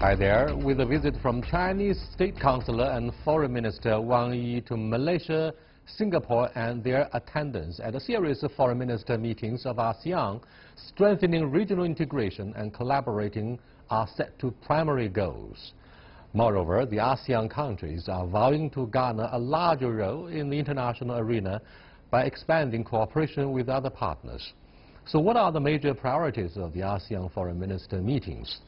Hi there. With a visit from Chinese State Councilor and Foreign Minister Wang to Malaysia, Singapore, and their attendance at a series of foreign minister meetings of ASEAN, strengthening regional integration and collaborating are set to primary goals. Moreover, the ASEAN countries are vowing to garner a larger role in the international arena by expanding cooperation with other partners. So what are the major priorities of the ASEAN foreign minister meetings?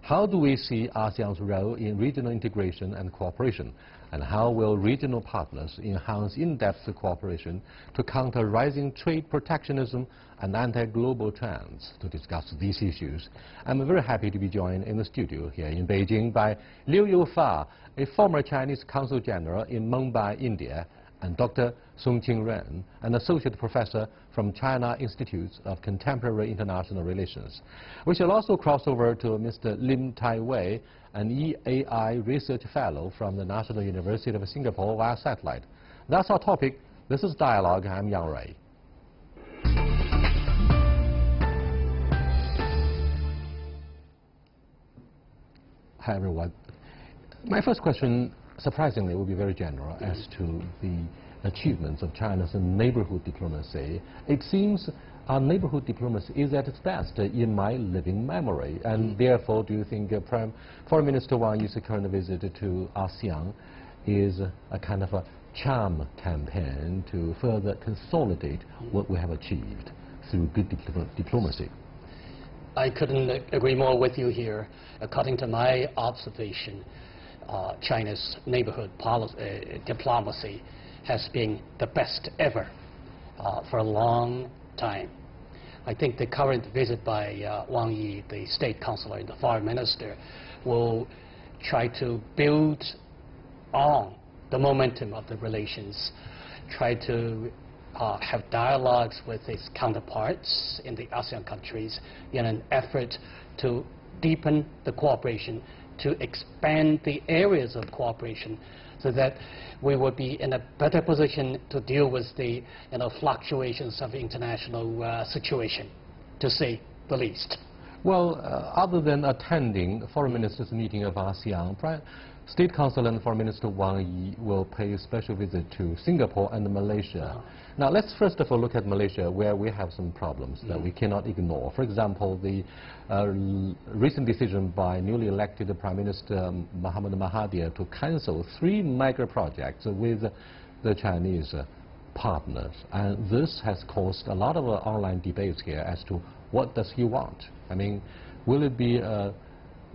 How do we see ASEAN's role in regional integration and cooperation? And how will regional partners enhance in-depth cooperation to counter rising trade protectionism and anti-global trends? To discuss these issues, I'm very happy to be joined in the studio here in Beijing by Liu Youfa, a former Chinese Consul General in Mumbai, India, and Dr. Sung Qingren, an associate professor from China Institute of Contemporary International Relations. We shall also cross over to Mr. Lim Tai Wei, an EAI research fellow from the National University of Singapore via satellite. That's our topic. This is Dialogue. I'm Yang Rui. Hi, everyone. My first question, surprisingly, will be very general as to the achievements of China's neighborhood diplomacy. It seems our neighborhood diplomacy is at its best in my living memory, and therefore do you think Foreign Minister Wang's current visit to ASEAN is a kind of a charm campaign to further consolidate what we have achieved through good diplomacy? I couldn't agree more with you here. According to my observation, China's neighborhood diplomacy has been the best ever for a long time. I think the current visit by Wang Yi, the State Councilor and the Foreign Minister, will try to build on the momentum of the relations, try to have dialogues with its counterparts in the ASEAN countries in an effort to deepen the cooperation, to expand the areas of cooperation so that we will be in a better position to deal with the fluctuations of international situation, to say the least. Well, other than attending Foreign Ministers' meeting of ASEAN, State Councilor and Foreign Minister Wang Yi will pay a special visit to Singapore and Malaysia. Now, let's first of all look at Malaysia, where we have some problems that we cannot ignore. For example, the recent decision by newly elected Prime Minister Muhammad Mahathir to cancel 3 mega projects with the Chinese partners. And this has caused a lot of online debates here as to what does he want. I mean, will it be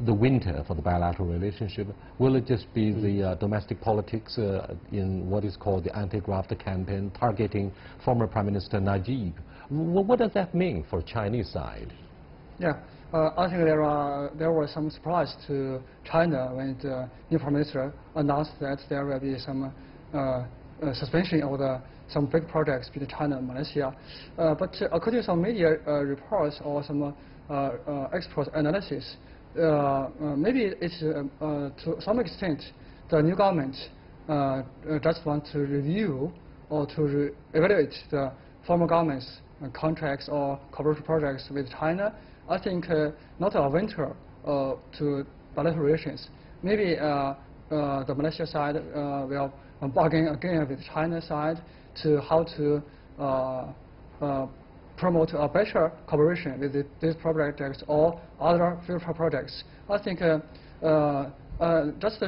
the winter for the bilateral relationship? Will it just be the domestic politics in what is called the anti-graft campaign targeting former Prime Minister Najib? What does that mean for Chinese side? Yeah, I think there was some surprise to China when the new Prime Minister announced that there will be some suspension of some big projects between China and Malaysia. But according to some media reports or some expert analysis, maybe it's to some extent the new government just want to review or to evaluate the former government's contracts or cooperation projects with China. I think not a winter to bilateral relations. Maybe the Malaysia side will bargain again with China side to how to promote a better cooperation with these projects or other future projects. I think just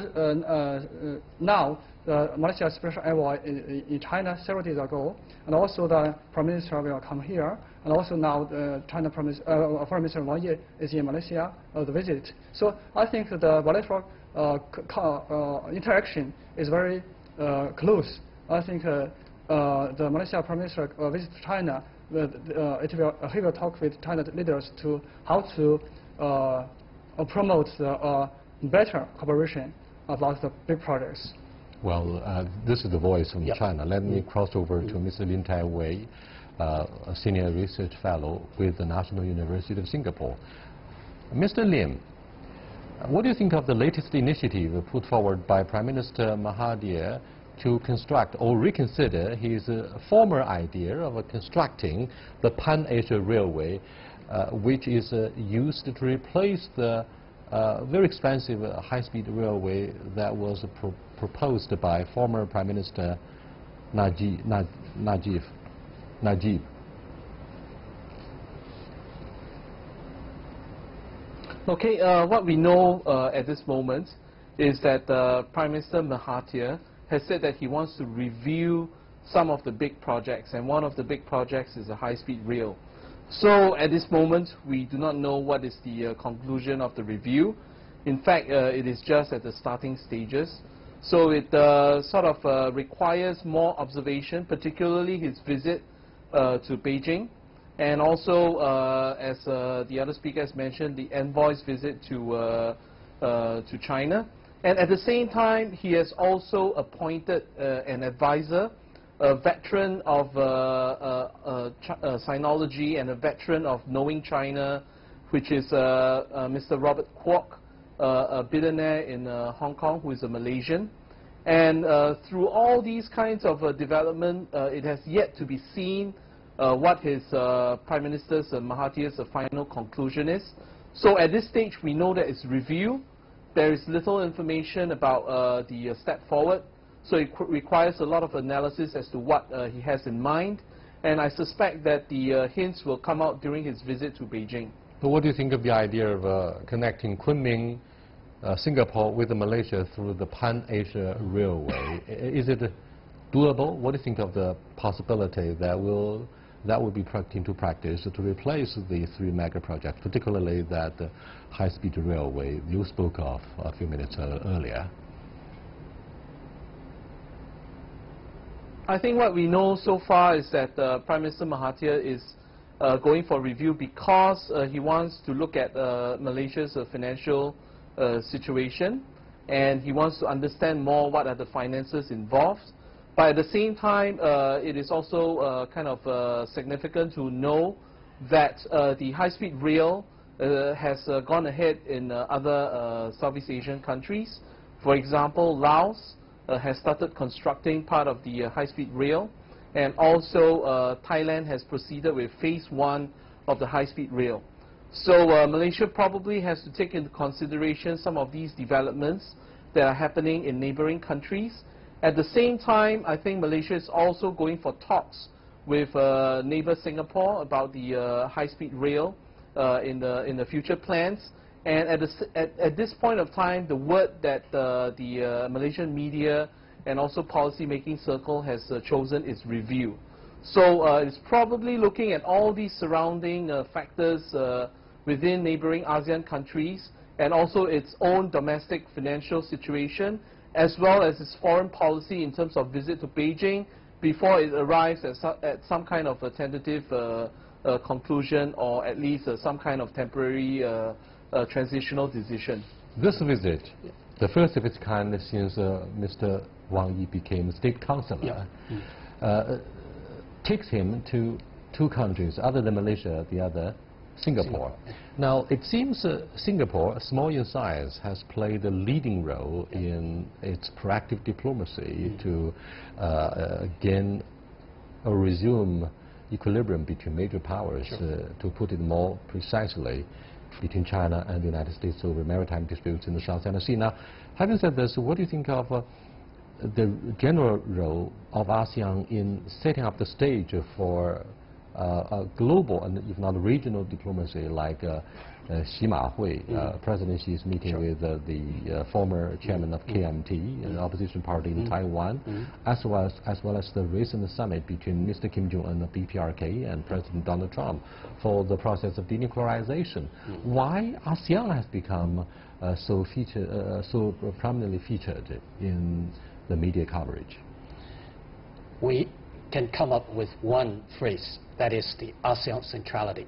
now, the Malaysia Special Envoy in China several days ago, and also the Prime Minister will come here, and also now the China Foreign Minister Wang Yi is in Malaysia the visit. So I think the bilateral interaction is very close. I think the Malaysia Prime Minister visit China. He will talk with China leaders to how to promote the better cooperation about the big projects. Well, this is the voice from China. Let me cross over to Mr. Lim Tai Wei, a senior research fellow with the National University of Singapore. Mr. Lim, what do you think of the latest initiative put forward by Prime Minister Mahathir to construct or reconsider his former idea of constructing the Pan-Asia Railway, which is used to replace the very expensive high-speed railway that was proposed by former Prime Minister Najib. Okay, what we know at this moment is that Prime Minister Mahathir has said that he wants to review some of the big projects, and one of the big projects is a high-speed rail. So at this moment, we do not know what is the conclusion of the review. In fact, it is just at the starting stages. So it sort of requires more observation, particularly his visit to Beijing, and also, as the other speakers mentioned, the envoy's visit to China. And at the same time, he has also appointed an advisor, a veteran of sinology and a veteran of knowing China, which is Mr. Robert Kwok, a billionaire in Hong Kong, who is a Malaysian. And through all these kinds of development, it has yet to be seen what his Prime Minister's Mahathir's final conclusion is. So at this stage, we know that it's review. There is little information about the step forward. So it requires a lot of analysis as to what he has in mind. And I suspect that the hints will come out during his visit to Beijing. But what do you think of the idea of connecting Kunming, Singapore with Malaysia through the Pan-Asia Railway? Is it doable? What do you think of the possibility that will be put into practice to replace the three mega projects, particularly that high-speed railway you spoke of a few minutes earlier? I think what we know so far is that Prime Minister Mahathir is going for review because he wants to look at Malaysia's financial situation, and he wants to understand more what are the finances involved. But at the same time, it is also kind of significant to know that the high-speed rail has gone ahead in other Southeast Asian countries. For example, Laos has started constructing part of the high-speed rail, and also Thailand has proceeded with phase 1 of the high-speed rail. So Malaysia probably has to take into consideration some of these developments that are happening in neighboring countries. At the same time, I think Malaysia is also going for talks with neighbor Singapore about the high-speed rail in the future plans. And at this point of time, the word that the Malaysian media and also policy-making circle has chosen is review. So it's probably looking at all these surrounding factors within neighboring ASEAN countries, and also its own domestic financial situation, as well as its foreign policy in terms of visit to Beijing, before it arrives at some kind of a tentative conclusion, or at least some kind of temporary transitional decision. This visit, the first of its kind since Mr. Wang Yi became State Councilor, takes him to two countries, other than Malaysia, the other, Singapore. Now, it seems Singapore, small in size, has played a leading role in its proactive diplomacy to gain or resume equilibrium between major powers, to put it more precisely, between China and the United States over maritime disputes in the South China Sea. Now, having said this, what do you think of the general role of ASEAN in setting up the stage for a global and if not regional diplomacy, like Xi Ma-hui, President Xi's meeting with the former chairman of KMT, an opposition party in Taiwan, as well as the recent summit between Mr. Kim Jong-un of BPRK and President Donald Trump for the process of denuclearization. Why ASEAN has become so prominently featured in the media coverage? We can come up with one phrase, that is the ASEAN centrality.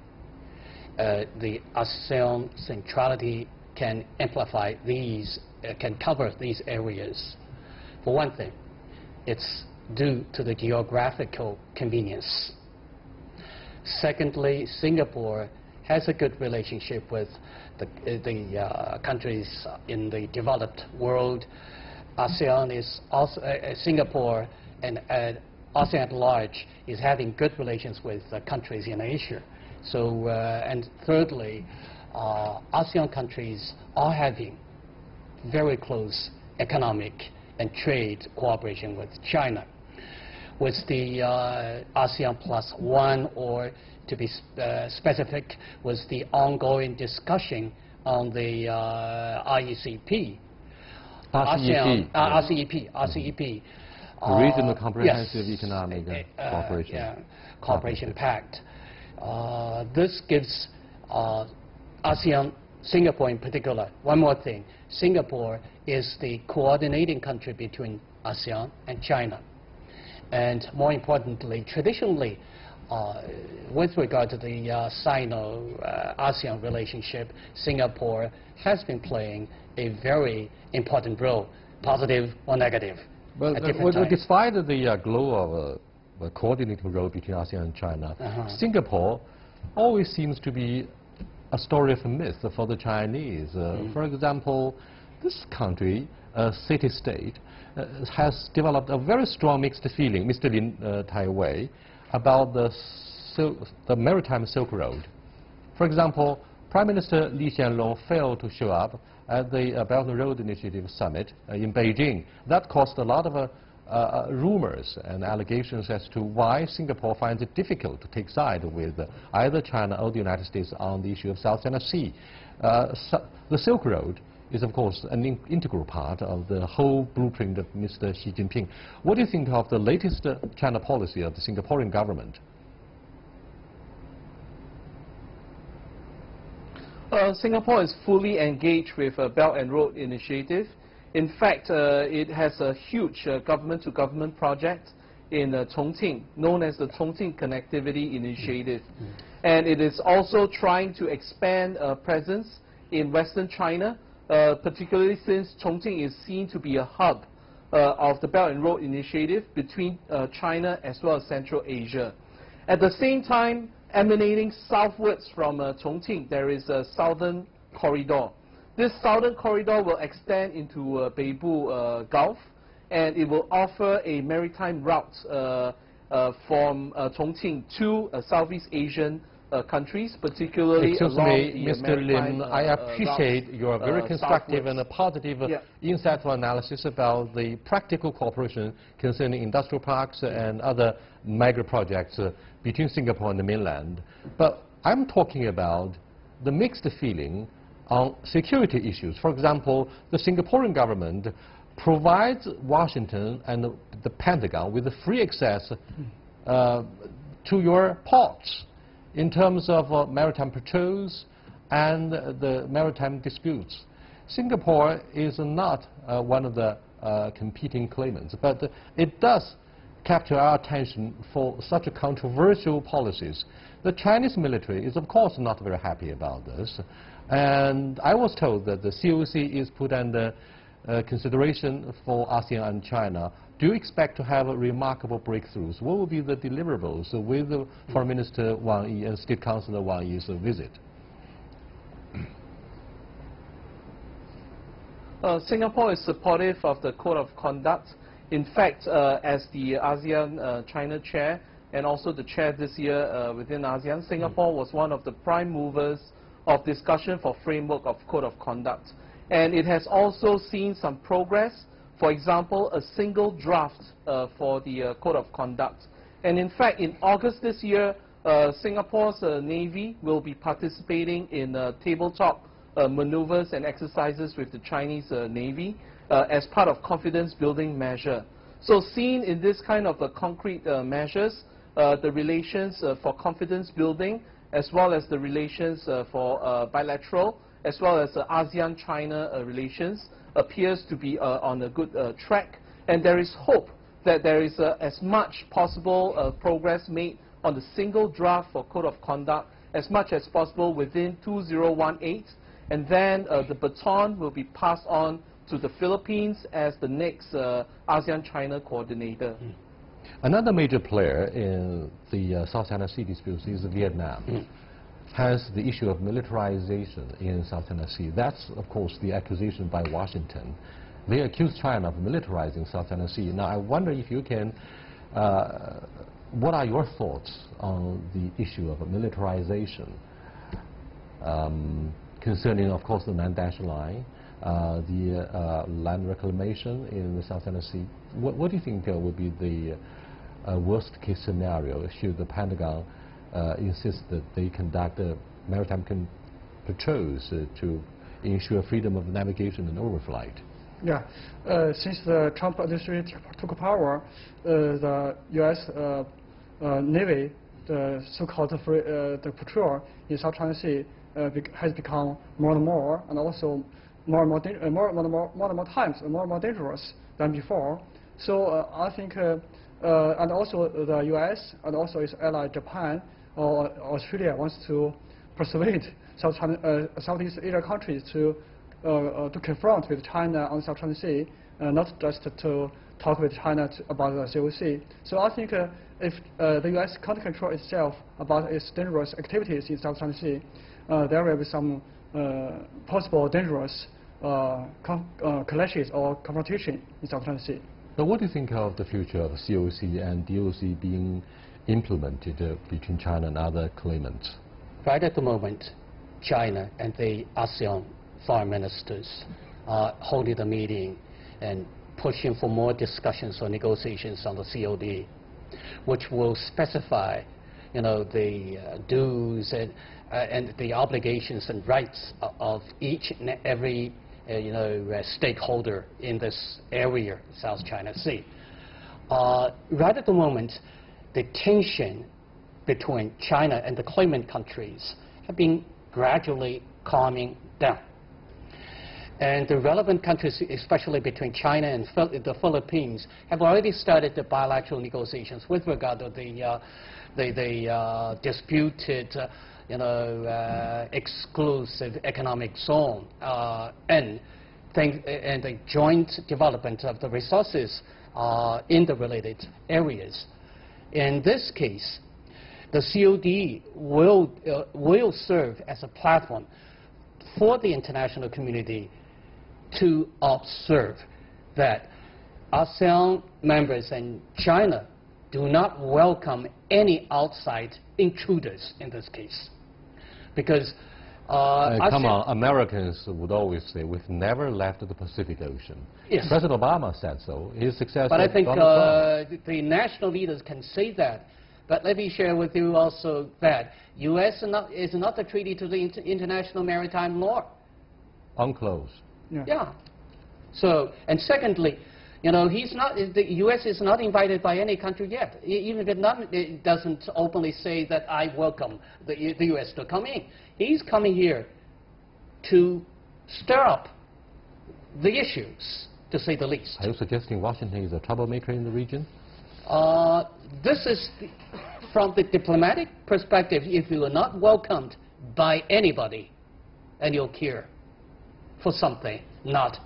The ASEAN centrality can amplify these, can cover these areas. For one thing, it's due to the geographical convenience. Secondly, Singapore has a good relationship with the countries in the developed world. ASEAN is also, Singapore and ASEAN at large is having good relations with countries in Asia. So, and thirdly, ASEAN countries are having very close economic and trade cooperation with China. With the ASEAN +1, or to be specific, with the ongoing discussion on the RCEP. RCEP. Regional Comprehensive Economic Cooperation. Cooperation Pact. This gives ASEAN, Singapore in particular, one more thing. Singapore is the coordinating country between ASEAN and China. And more importantly, traditionally, with regard to the Sino-ASEAN relationship, Singapore has been playing a very important role, positive or negative. But despite the glow of a coordinating role between ASEAN and China, Singapore always seems to be a story of a myth for the Chinese. For example, this country, a city-state, has developed a very strong mixed feeling, Mr. Lin Taiwei, about the maritime Silk Road. For example, Prime Minister Li Hsien-loong failed to show up at the Belt and Road Initiative Summit in Beijing. That caused a lot of rumors and allegations as to why Singapore finds it difficult to take side with either China or the United States on the issue of South China Sea. The Silk Road is, of course, an integral part of the whole blueprint of Mr. Xi Jinping. What do you think of the latest China policy of the Singaporean government? Singapore is fully engaged with a Belt and Road Initiative. In fact, it has a huge government-to-government project in Chongqing, known as the Chongqing Connectivity Initiative. And it is also trying to expand presence in Western China, particularly since Chongqing is seen to be a hub of the Belt and Road Initiative between China as well as Central Asia. At the same time, emanating southwards from Chongqing, there is a southern corridor. This southern corridor will extend into Beibu Gulf, and it will offer a maritime route from Chongqing to Southeast Asian countries, particularly along the Mr. Lim, I appreciate your very constructive and positive insightful analysis about the practical cooperation concerning industrial parks and other mega projects between Singapore and the mainland. But I'm talking about the mixed feeling on security issues. For example, the Singaporean government provides Washington and the Pentagon with free access to your ports in terms of maritime patrols and the maritime disputes. Singapore is not one of the competing claimants, but it does capture our attention for such controversial policies. The Chinese military is, of course, not very happy about this. And I was told that the COC is put under consideration for ASEAN and China. Do you expect to have remarkable breakthroughs? What will be the deliverables with Foreign Minister Wang Yi and State Councilor Wang Yi's visit? Singapore is supportive of the Code of Conduct. In fact, as the ASEAN China chair and also the chair this year within ASEAN, Singapore was one of the prime movers of discussion for framework of Code of Conduct. And it has also seen some progress. For example, a single draft for the Code of Conduct. And in fact, in August this year, Singapore's Navy will be participating in tabletop maneuvers and exercises with the Chinese Navy as part of confidence building measure. So seen in this kind of concrete measures, the relations for confidence building as well as the relations for bilateral as well as ASEAN-China relations appears to be on a good track. And there is hope that there is as much possible progress made on the single draft for Code of Conduct as much as possible within 2018. And then the baton will be passed on to the Philippines as the next ASEAN-China coordinator. Another major player in the South China Sea disputes is Vietnam. Has the issue of militarization in South China Sea. That's, of course, the accusation by Washington. They accuse China of militarizing South China Sea. Now, I wonder if you can, what are your thoughts on the issue of militarization? concerning, of course, the Nan-Dash line, the land reclamation in the South China Sea. What do you think would be the worst-case scenario should the Pentagon insist that they conduct maritime patrols to ensure freedom of navigation and overflight? Yeah, since the Trump administration took power, the U.S. Navy, the so-called the patrol in South China Sea, has become more and more, and also more and more times, more and more dangerous than before. So I think, and also the U.S. and also its ally Japan or Australia wants to persuade Southeast Asia countries to confront with China on South China Sea, not just to talk with China about the COC. So I think if the U.S. can't control itself about its dangerous activities in South China Sea, there will be some possible dangerous clashes or confrontation in South China Sea. But what do you think of the future of COC and DOC being implemented between China and other claimants? Right at the moment, China and the ASEAN foreign ministers are holding a meeting and pushing for more discussions or negotiations on the COD, which will specify, the dues and the obligations and rights of each and every, stakeholder in this area, South China Sea. Right at the moment, the tension between China and the claimant countries have been gradually calming down. And the relevant countries, especially between China and the Philippines, have already started the bilateral negotiations with regard to the disputed, exclusive economic zone and the joint development of the resources in the related areas. In this case, the COD will serve as a platform for the international community to observe that ASEAN members and China do not welcome any outside intruders in this case. Because come on, Americans would always say we've never left the Pacific Ocean. Yes. President Obama said so. His successor. But I think the national leaders can say that. But let me share with you also that U.S. is not a treaty to the international maritime law. UNCLOS. Yeah. So, and secondly, the U.S. is not invited by any country yet. Even Vietnam doesn't openly say that I welcome the U.S. to come in. He's coming here to stir up the issues, to say the least. Are you suggesting Washington is a troublemaker in the region? This is, from the diplomatic perspective, if you are not welcomed by anybody and you'll care for something, not,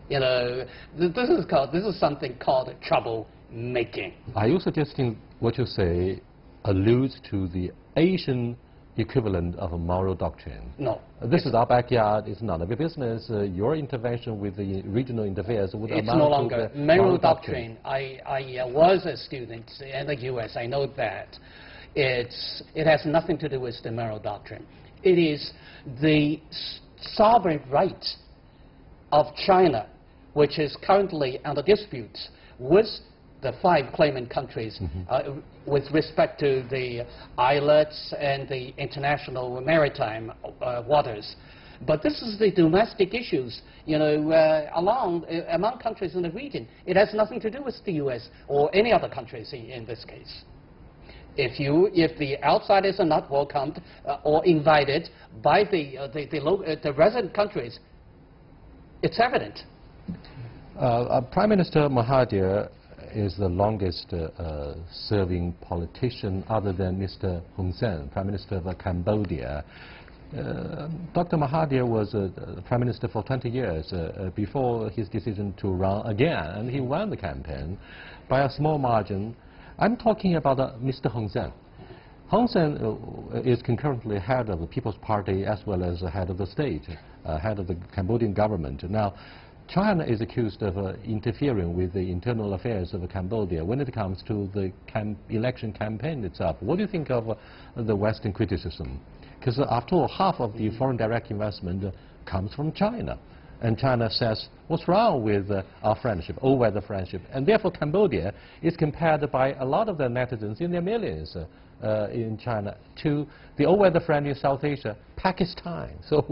this is something called troublemaking. Are you suggesting what you say alludes to the Asian equivalent of a moral doctrine? No. This is our backyard. It's none of your business. Your intervention with the regional affairs would amount to no longer the moral doctrine. I was a student in the U.S. I know that. It has nothing to do with the moral doctrine. It is the sovereign right of China, which is currently under dispute with the 5 claimant countries with respect to the islets and the international maritime waters. But this is the domestic issues, among countries in the region. It has nothing to do with the U.S. or any other countries in this case. If the outsiders are not welcomed or invited by the resident countries, it's evident. Prime Minister Mahathir is the longest serving politician other than Mr. Hun Sen, Prime Minister of Cambodia. Dr. Mahathir was Prime Minister for 20 years before his decision to run again, and he won the campaign by a small margin. I'm talking about Mr. Hun Sen. Hun Sen is concurrently head of the People's Party as well as head of the state, head of the Cambodian government. Now, China is accused of interfering with the internal affairs of Cambodia when it comes to the election campaign itself. What do you think of the Western criticism? Because after all, half of the foreign direct investment comes from China. And China says, what's wrong with our friendship, all-weather friendship? And therefore, Cambodia is compared by a lot of the netizens in their millions in China to the all-weather friend in South Asia, Pakistan. So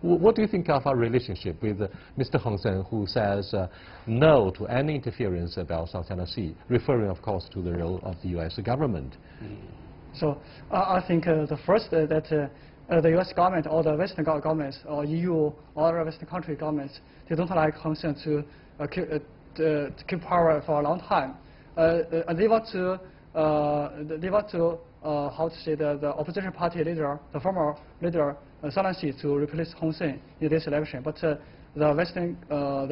what do you think of our relationship with Mr. Hong Sen, who says no to any interference about South China Sea, referring, of course, to the role of the U.S. government? So I think the first that the U.S. government or the Western governments or EU or other Western country governments, they don't like Hong Sen to keep power for a long time. They want to how to say the opposition party leader, the former leader Salansi, to replace Hong Sen in this election. But the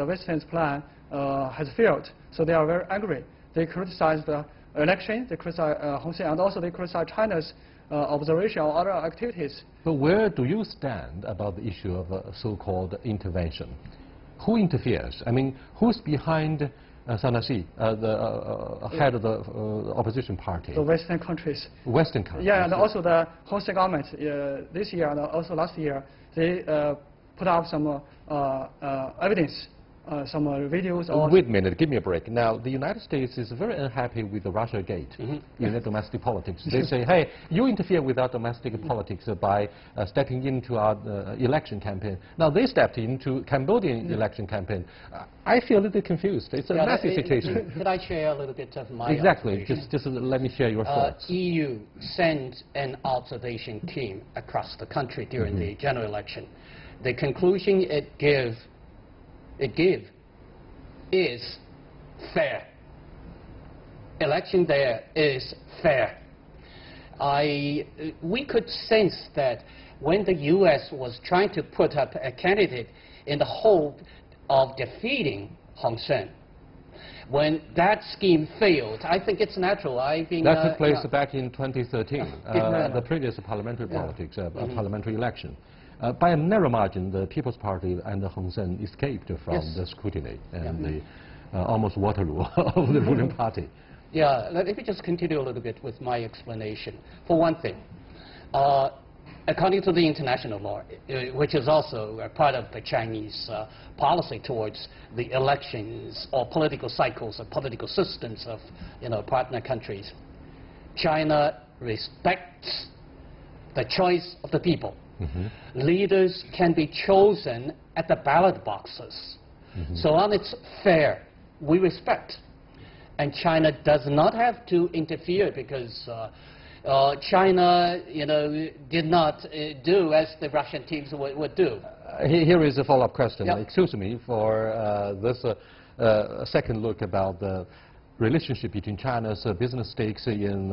Western's plan has failed, so they are very angry. They criticize the election, they criticize Hong Sen, and also they criticize China's observation or other activities. But where do you stand about the issue of so-called intervention? Who interferes? I mean, who's behind Salansi, the head of the opposition party? The Western countries. Western countries. Yeah, and also the Hong Sen government this year and also last year, they put up some evidence. Some videos. Wait a minute, give me a break. Now, the United States is very unhappy with the Russia Gate in their domestic politics. They say, hey, you interfere with our domestic politics by stepping into our election campaign. Now, they stepped into Cambodian election campaign. I feel a little confused. It's a messy situation. Could I share a little bit of my Exactly. Just let me share your thoughts. EU sent an observation team across the country during the general election. The conclusion it gave is fair. Election there is fair. We could sense that when the U.S. was trying to put up a candidate in the hope of defeating Hong Sen, when that scheme failed, I think it's natural. That took place back in 2013, the previous parliamentary politics, parliamentary election. By a narrow margin, the People's Party and the Hong Sen escaped from the scrutiny and the almost Waterloo of the ruling party. Yeah, let me just continue a little bit with my explanation. For one thing, according to the international law, which is also a part of the Chinese policy towards the elections or political cycles or political systems of partner countries, China respects the choice of the people. Leaders can be chosen at the ballot boxes. So on it's fair, we respect. And China does not have to interfere because China, did not do as the Russian teams would do. Here is a follow-up question. Excuse me for this second look about the relationship between China's business stakes in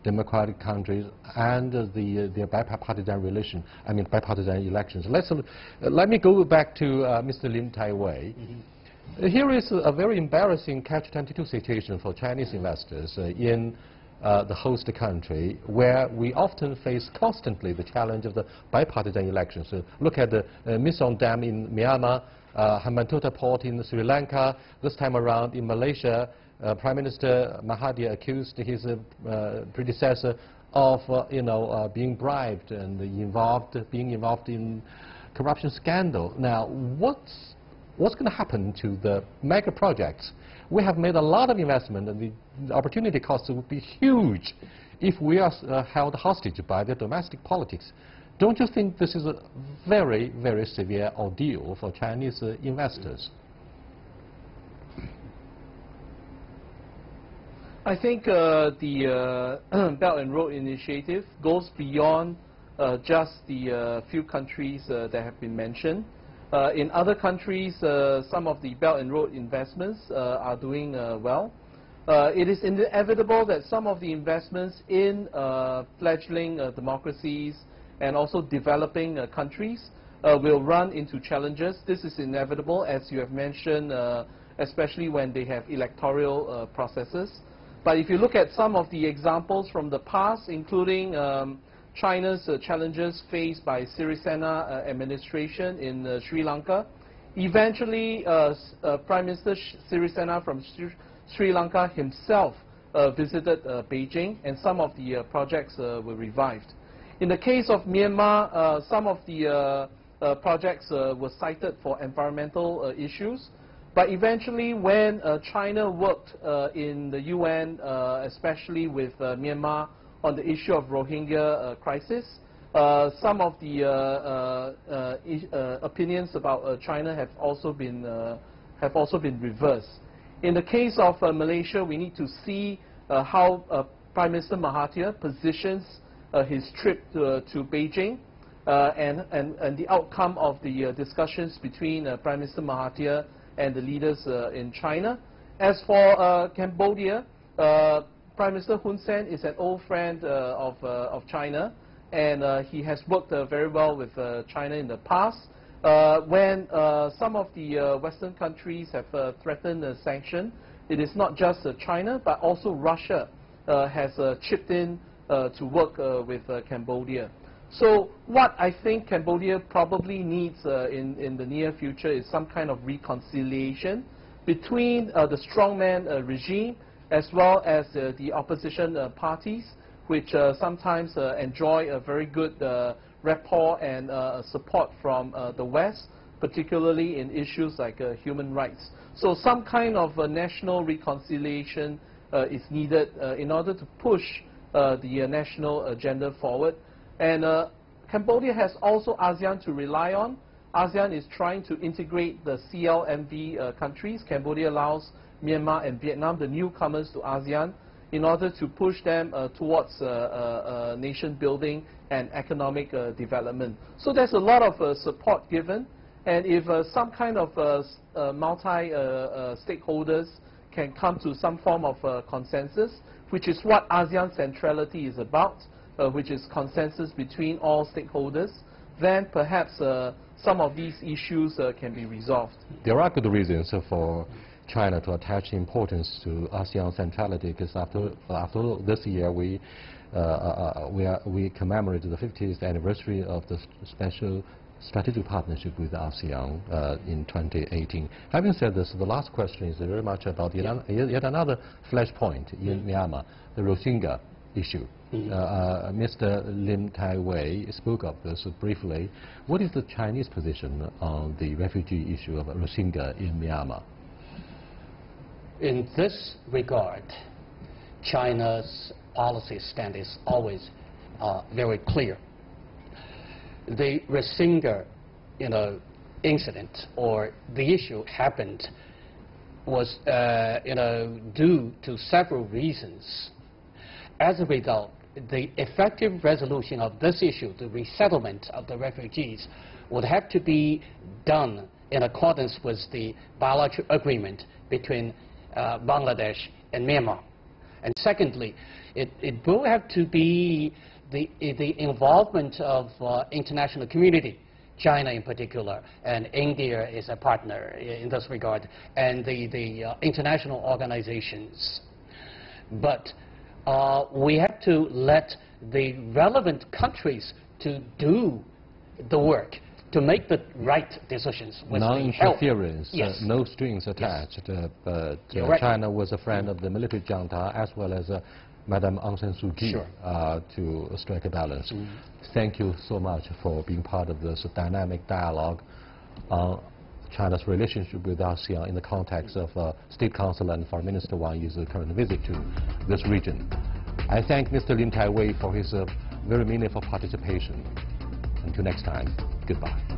democratic countries and their bipartisan bipartisan elections. Let me go back to Mr. Lim Tai-wei. Here is a very embarrassing catch-22 situation for Chinese investors in the host country, where we often face constantly the challenge of the bipartisan elections. Look at the Misong Dam in Myanmar, Hambantota Port in Sri Lanka. This time around in Malaysia, Prime Minister Mahathir accused his predecessor of, being bribed and being involved in corruption scandal. Now, what's going to happen to the mega projects? We have made a lot of investment, and the opportunity cost would be huge if we are held hostage by the domestic politics. Don't you think this is a very, very severe ordeal for Chinese investors? I think the Belt and Road Initiative goes beyond just the few countries that have been mentioned. In other countries, some of the Belt and Road investments are doing well. It is inevitable that some of the investments in fledgling democracies and also developing countries will run into challenges. This is inevitable, as you have mentioned, especially when they have electoral processes. But if you look at some of the examples from the past, including China's challenges faced by Sirisena administration in Sri Lanka, eventually Prime Minister Sirisena from Sri Lanka himself visited Beijing, and some of the projects were revived. In the case of Myanmar, some of the projects were cited for environmental issues. But eventually, when China worked in the UN, especially with Myanmar, on the issue of Rohingya crisis, some of the opinions about China have also been reversed. In the case of Malaysia, we need to see how Prime Minister Mahathir positions his trip to Beijing and the outcome of the discussions between Prime Minister Mahathir and the leaders in China. As for Cambodia, Prime Minister Hun Sen is an old friend of China, and he has worked very well with China in the past. When some of the Western countries have threatened sanction, it is not just China, but also Russia has chipped in to work with Cambodia. So what I think Cambodia probably needs in the near future is some kind of reconciliation between the strongman regime as well as the opposition parties, which sometimes enjoy a very good rapport and support from the West, particularly in issues like human rights. So some kind of national reconciliation is needed in order to push the national agenda forward. And Cambodia has also ASEAN to rely on. ASEAN is trying to integrate the CLMV countries, Cambodia, Laos, Myanmar, and Vietnam, the newcomers to ASEAN, in order to push them towards nation building and economic development. So there's a lot of support given, and if some kind of multi-stakeholders can come to some form of consensus, which is what ASEAN centrality is about, which is consensus between all stakeholders, then perhaps some of these issues can be resolved. There are good reasons for China to attach importance to ASEAN centrality, because after this year we commemorated the 50th anniversary of the special strategic partnership with ASEAN in 2018. Having said this, the last question is very much about yet another flashpoint in Myanmar, the Rohingya issue. Mr. Lim Tai-wei spoke of this briefly. What is the Chinese position on the refugee issue of Rohingya in Myanmar? In this regard, China's policy stand is always very clear. The Rohingya, incident or the issue happened was, due to several reasons. As a result, the effective resolution of this issue, the resettlement of the refugees, would have to be done in accordance with the bilateral agreement between Bangladesh and Myanmar. And secondly, it will have to be the involvement of international community, China in particular, and India is a partner in this regard, and the international organizations. But we have to let the relevant countries to do the work, to make the right decisions with non-interference, yes. No strings attached. Yes. But Right. China was a friend of the military junta as well as Madame Aung San Suu Kyi, Sure. to strike a balance. Thank you so much for being part of this dynamic dialogue on China's relationship with ASEAN in the context of State Councilor and Foreign Minister Wang Yi's current visit to this region. I thank Mr. Lim Tai-wei for his very meaningful participation. Until next time, goodbye.